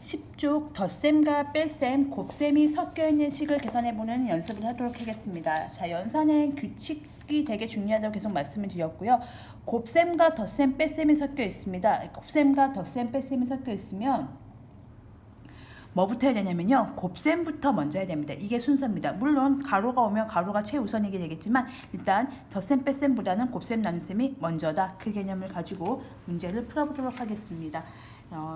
10쪽 덧셈과 뺄셈, 곱셈이 섞여있는 식을 계산해보는 연습을 하도록 하겠습니다. 자, 연산의 규칙이 되게 중요하다고 계속 말씀을 드렸고요. 곱셈과 덧셈, 뺄셈이 섞여 있습니다. 곱셈과 덧셈, 뺄셈이 섞여 있으면 뭐부터 해야 되냐면요. 곱셈부터 먼저 해야 됩니다. 이게 순서입니다. 물론 가로가 오면 가로가 최우선이게 되겠지만 일단 덧셈, 뺄셈보다는 곱셈, 나눗셈이 먼저다. 그 개념을 가지고 문제를 풀어보도록 하겠습니다.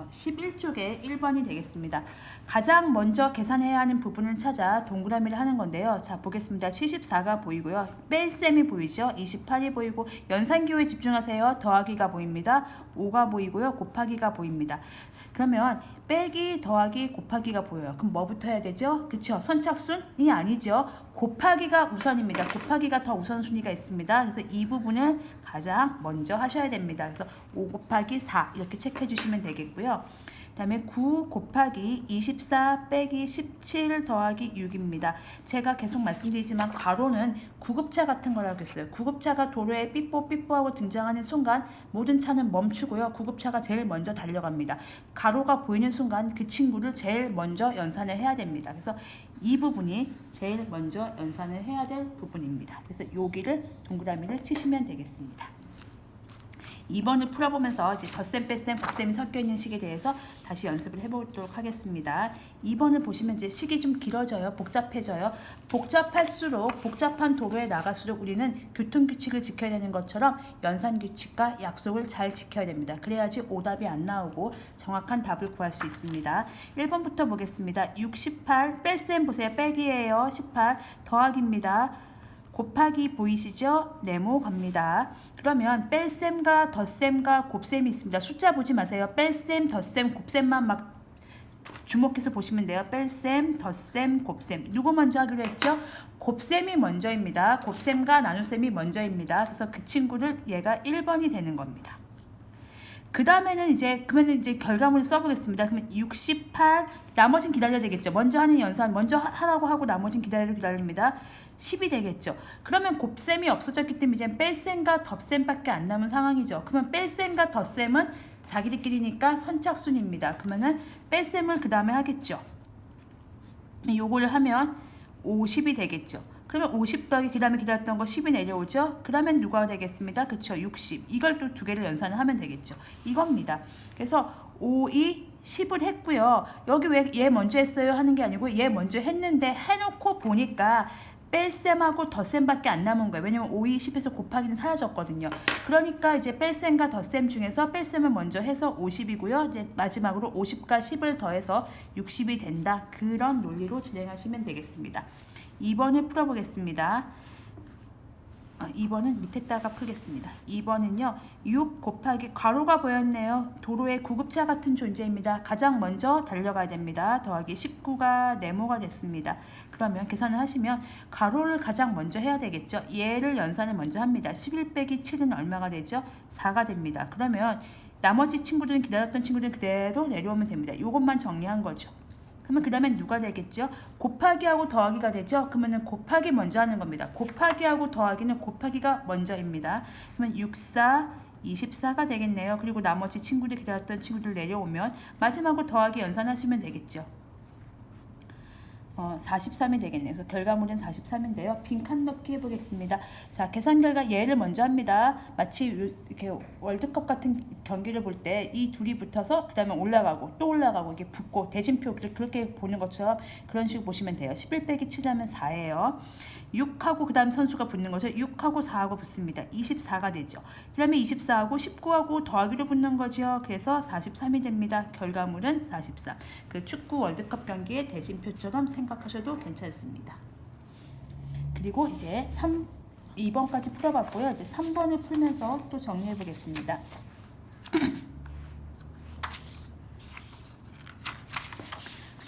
11쪽에 1번이 되겠습니다. 가장 먼저 계산해야 하는 부분을 찾아 동그라미를 하는 건데요. 자, 보겠습니다. 74가 보이고요. 뺄셈이 보이죠? 28이 보이고 연산기호에 집중하세요. 더하기가 보입니다. 5가 보이고요. 곱하기가 보입니다. 그러면 빼기, 더하기, 곱하기가 보여요. 그럼 뭐부터 해야 되죠? 그쵸? 선착순이 아니죠. 곱하기가 우선입니다. 곱하기가 더 우선순위가 있습니다. 그래서 이 부분을 가장 먼저 하셔야 됩니다. 그래서 5 곱하기 4 이렇게 체크해 주시면 되겠고요. 그 다음에 9 곱하기 24 빼기 17 더하기 6입니다. 제가 계속 말씀드리지만 가로는 구급차 같은 거라고 했어요. 구급차가 도로에 삐뽀삐뽀하고 등장하는 순간 모든 차는 멈추고요. 구급차가 제일 먼저 달려갑니다. 가로가 보이는 순간 그 친구를 제일 먼저 연산을 해야 됩니다. 그래서 이 부분이 제일 먼저 연산을 해야 될 부분입니다. 그래서 여기를 동그라미를 치시면 되겠습니다. 2번을 풀어보면서 이제 덧셈, 뺄셈, 곱셈이 섞여 있는 식에 대해서 다시 연습을 해보도록 하겠습니다. 2번을 보시면 이제 식이 좀 길어져요. 복잡해져요. 복잡할수록 복잡한 도로에 나갈수록 우리는 교통규칙을 지켜야 되는 것처럼 연산규칙과 약속을 잘 지켜야 됩니다. 그래야지 오답이 안 나오고 정확한 답을 구할 수 있습니다. 1번부터 보겠습니다. 68 뺄셈 보세요. 빼기예요. 18 더하기입니다. 곱하기 보이시죠? 네모 갑니다. 그러면 뺄셈과 덧셈과 곱셈이 있습니다. 숫자 보지 마세요. 뺄셈, 덧셈, 곱셈만 막 주목해서 보시면 돼요. 뺄셈, 덧셈, 곱셈. 누구 먼저 하기로 했죠? 곱셈이 먼저입니다. 곱셈과 나눗셈이 먼저입니다. 그래서 그 친구를 얘가 1번이 되는 겁니다. 그 다음에는 그러면 이제 결과물을 써보겠습니다. 그러면 68, 나머지는 기다려야 되겠죠. 먼저 하는 연산, 먼저 하라고 하고 나머지는 기다립니다. 10이 되겠죠. 그러면 곱셈이 없어졌기 때문에 이제 뺄셈과 덧셈밖에 안 남은 상황이죠. 그러면 뺄셈과 덧셈은 자기들끼리니까 선착순입니다. 그러면은 뺄셈을 그 다음에 하겠죠. 요거를 하면 50이 되겠죠. 그러면 50 더하기 그 다음에 기다렸던 거 10이 내려오죠. 그러면 누가 되겠습니다. 그쵸? 60. 이걸 또 두 개를 연산을 하면 되겠죠. 이겁니다. 그래서 5, 2, 10을 했고요. 여기 왜 얘 먼저 했어요 하는 게 아니고 얘 먼저 했는데 해놓고 보니까 뺄셈하고 덧셈밖에 안 남은 거예요. 왜냐면 5, 2, 10에서 곱하기는 사라졌거든요. 그러니까 이제 뺄셈과 덧셈 중에서 뺄셈을 먼저 해서 50이고요. 이제 마지막으로 50과 10을 더해서 60이 된다. 그런 논리로 진행하시면 되겠습니다. 2번을 풀어보겠습니다. 2번은 밑에다가 풀겠습니다. 2번은요. 6 곱하기 가로가 보였네요. 도로의 구급차 같은 존재입니다. 가장 먼저 달려가야 됩니다. 더하기 19가 네모가 됐습니다. 그러면 계산을 하시면 가로를 가장 먼저 해야 되겠죠. 얘를 연산을 먼저 합니다. 11 빼기 7은 얼마가 되죠? 4가 됩니다. 그러면 나머지 친구들은 기다렸던 친구들은 그대로 내려오면 됩니다. 이것만 정리한 거죠. 그러면 그 다음에 누가 되겠죠? 곱하기하고 더하기가 되죠? 그러면 곱하기 먼저 하는 겁니다. 곱하기하고 더하기는 곱하기가 먼저입니다. 그러면 6, 4, 24가 되겠네요. 그리고 나머지 친구들 기다렸던 친구들 내려오면 마지막으로 더하기 연산하시면 되겠죠. 43이 되겠네요. 그래서 결과물은 43인데요. 빈칸 넣기 해보겠습니다. 자, 계산 결과 얘를 먼저 합니다. 마치 이렇게 월드컵 같은 경기를 볼 때 이 둘이 붙어서 그 다음에 올라가고 또 올라가고 이게 붙고 대진표 그렇게 보는 것처럼 그런 식으로 보시면 돼요. 11 빼기 7 하면 4예요. 6하고 그 다음 선수가 붙는 거죠. 6하고 4하고 붙습니다. 24가 되죠. 그 다음에 24하고 19하고 더하기로 붙는 거죠. 그래서 43이 됩니다. 결과물은 43. 그 축구 월드컵 경기의 대진표처럼 생각하셔도 괜찮습니다. 그리고 이제 2번까지 풀어봤고요. 이제 3번을 풀면서 또 정리해 보겠습니다.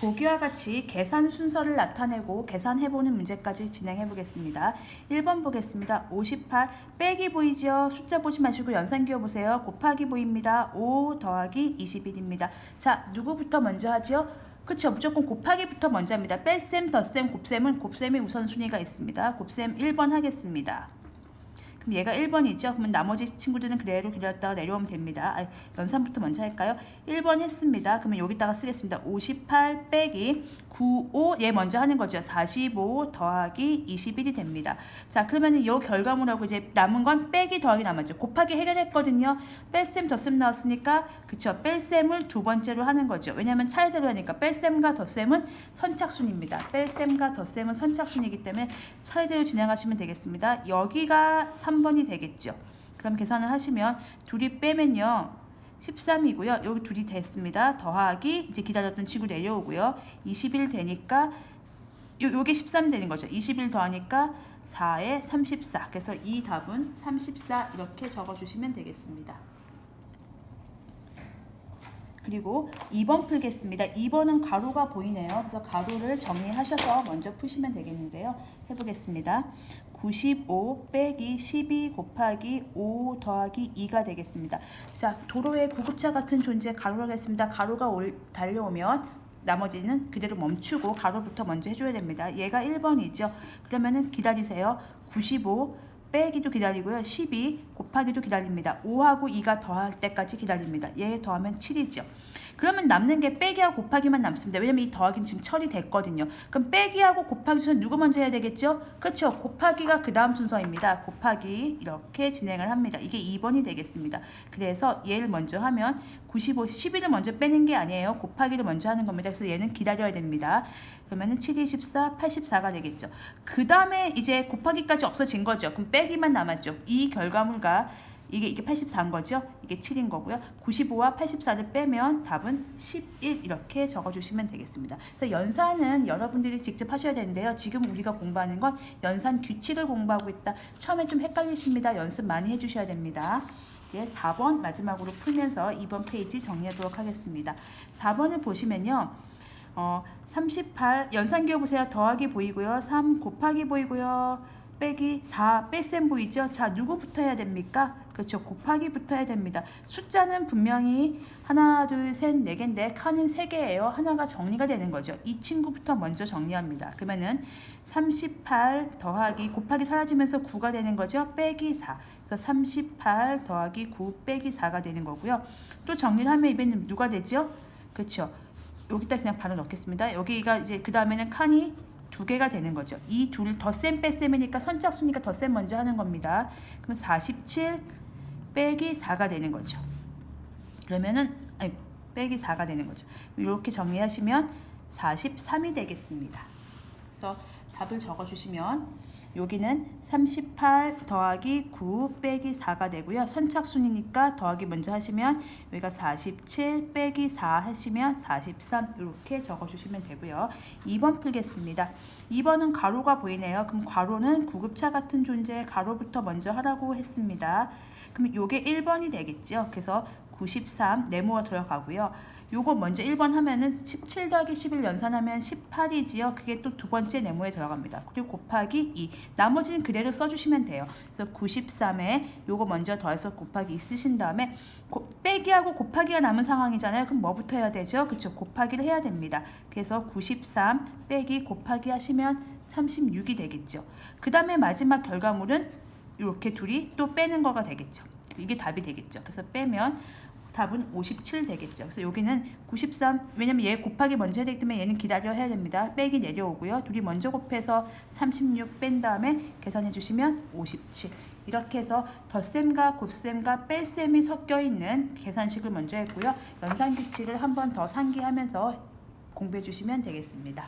보기와 같이 계산 순서를 나타내고 계산해보는 문제까지 진행해 보겠습니다. 1번 보겠습니다. 58 빼기 보이죠? 숫자 보지 마시고 연산기호 보세요. 곱하기 보입니다. 5 더하기 21입니다. 자, 누구부터 먼저 하죠? 그렇죠. 무조건 곱하기부터 먼저 합니다. 뺄셈, 덧셈, 곱셈은 곱셈의 우선순위가 있습니다. 곱셈 1번 하겠습니다. 그럼 얘가 1번이죠. 그러면 나머지 친구들은 그대로 기다렸다가 내려오면 됩니다. 연산부터 먼저 할까요? 1번 했습니다. 그러면 여기다가 쓰겠습니다. 58 빼기 95, 얘 먼저 하는 거죠. 45 더하기 21이 됩니다. 자, 그러면 이 결과물하고 이제 남은 건 빼기 더하기 남았죠. 곱하기 해결했거든요. 뺄셈 덧셈 나왔으니까 그쵸. 뺄셈을 두 번째로 하는 거죠. 왜냐면 차례대로 하니까 뺄셈과 덧셈은 선착순입니다. 뺄셈과 덧셈은 선착순이기 때문에 차례대로 진행하시면 되겠습니다. 여기가 3번이 되겠죠. 그럼 계산을 하시면 둘이 빼면요. 13이고요. 여기 둘이 됐습니다. 더하기 이제 기다렸던 친구 내려오고요. 21 되니까 요게 13 되는 거죠. 21 더하니까 4에 34. 그래서 이 답은 34 이렇게 적어주시면 되겠습니다. 그리고 2번 풀겠습니다. 2번은 가로가 보이네요. 그래서 가로를 정리하셔서 먼저 푸시면 되겠는데요. 해보겠습니다. 95 빼기 12 곱하기 5 더하기 2가 되겠습니다. 자, 도로에 구급차 같은 존재 가로라고 했습니다. 가로가 달려오면 나머지는 그대로 멈추고 가로부터 먼저 해줘야 됩니다. 얘가 1번이죠. 그러면은 기다리세요. 95 빼기도 기다리고요. 12 곱하기도 기다립니다. 5하고 2가 더할 때까지 기다립니다. 얘 더하면 7이죠. 그러면 남는 게 빼기하고 곱하기만 남습니다. 왜냐면 이 더하기는 지금 처리됐거든요. 그럼 빼기하고 곱하기 순서 누구 먼저 해야 되겠죠? 그렇죠. 곱하기가 그 다음 순서입니다. 곱하기 이렇게 진행을 합니다. 이게 2번이 되겠습니다. 그래서 얘를 먼저 하면 95, 11을 먼저 빼는 게 아니에요. 곱하기를 먼저 하는 겁니다. 그래서 얘는 기다려야 됩니다. 그러면은 7, 24, 84가 되겠죠. 그 다음에 이제 곱하기까지 없어진 거죠. 그럼 빼기만 남았죠. 이 결과물과 이게 84인 거죠. 이게 7인 거고요. 95와 84를 빼면 답은 11 이렇게 적어주시면 되겠습니다. 그래서 연산은 여러분들이 직접 하셔야 되는데요. 지금 우리가 공부하는 건 연산 규칙을 공부하고 있다. 처음에 좀 헷갈리십니다. 연습 많이 해주셔야 됩니다. 이제 4번 마지막으로 풀면서 2번 페이지 정리하도록 하겠습니다. 4번을 보시면요. 38 연산기호 보세요. 더하기 보이고요. 3 곱하기 보이고요. 빼기 4 뺄셈 보이죠? 자, 누구부터 해야 됩니까? 그렇죠. 곱하기부터 해야 됩니다. 숫자는 분명히 하나, 둘, 셋, 네 개인데 칸은 3개예요. 하나가 정리가 되는 거죠. 이 친구부터 먼저 정리합니다. 그러면은 38 더하기 곱하기 사라지면서 9가 되는 거죠. 빼기 4. 그래서 38 더하기 9 빼기 4가 되는 거고요. 또 정리를 하면 이번에는 누가 되죠? 그렇죠. 여기다 그냥 바로 넣겠습니다. 여기가 이제 그 다음에는 칸이 2개가 되는 거죠. 이 둘 덧셈 뺄셈이니까 선착순이니까 덧셈 먼저 하는 겁니다. 그럼 47 빼기 4가 되는 거죠. 그러면은 빼기 4가 되는 거죠. 이렇게 정리하시면 43이 되겠습니다. 그래서 답을 적어주시면 여기는 38 더하기 9 빼기 4가 되고요. 선착순이니까 더하기 먼저 하시면 여기가 47 빼기 4 하시면 43 이렇게 적어주시면 되고요. 2번 풀겠습니다. 2번은 가로가 보이네요. 그럼 가로는 구급차 같은 존재 가로부터 먼저 하라고 했습니다. 그럼 요게 1번이 되겠죠. 그래서 93 네모가 들어가고요. 요거 먼저 1번 하면은 17 더하기 11 연산하면 18이지요. 그게 또 두 번째 네모에 들어갑니다. 그리고 곱하기 2. 나머지는 그대로 써주시면 돼요. 그래서 93에 요거 먼저 더해서 곱하기 2 쓰신 다음에 빼기하고 곱하기가 남은 상황이잖아요. 그럼 뭐부터 해야 되죠? 그렇죠. 곱하기를 해야 됩니다. 그래서 93 빼기 곱하기 하시면 36이 되겠죠. 그 다음에 마지막 결과물은 이렇게 둘이 또 빼는 거가 되겠죠. 이게 답이 되겠죠. 그래서 빼면 답은 57 되겠죠. 그래서 여기는 93, 왜냐면 얘 곱하기 먼저 해야 되기 때문에 얘는 기다려 해야 됩니다. 빼기 내려오고요. 둘이 먼저 곱해서 36 뺀 다음에 계산해 주시면 57. 이렇게 해서 덧셈과 곱셈과 뺄셈이 섞여 있는 계산식을 먼저 했고요. 연산규칙을 한 번 더 상기하면서 공부해 주시면 되겠습니다.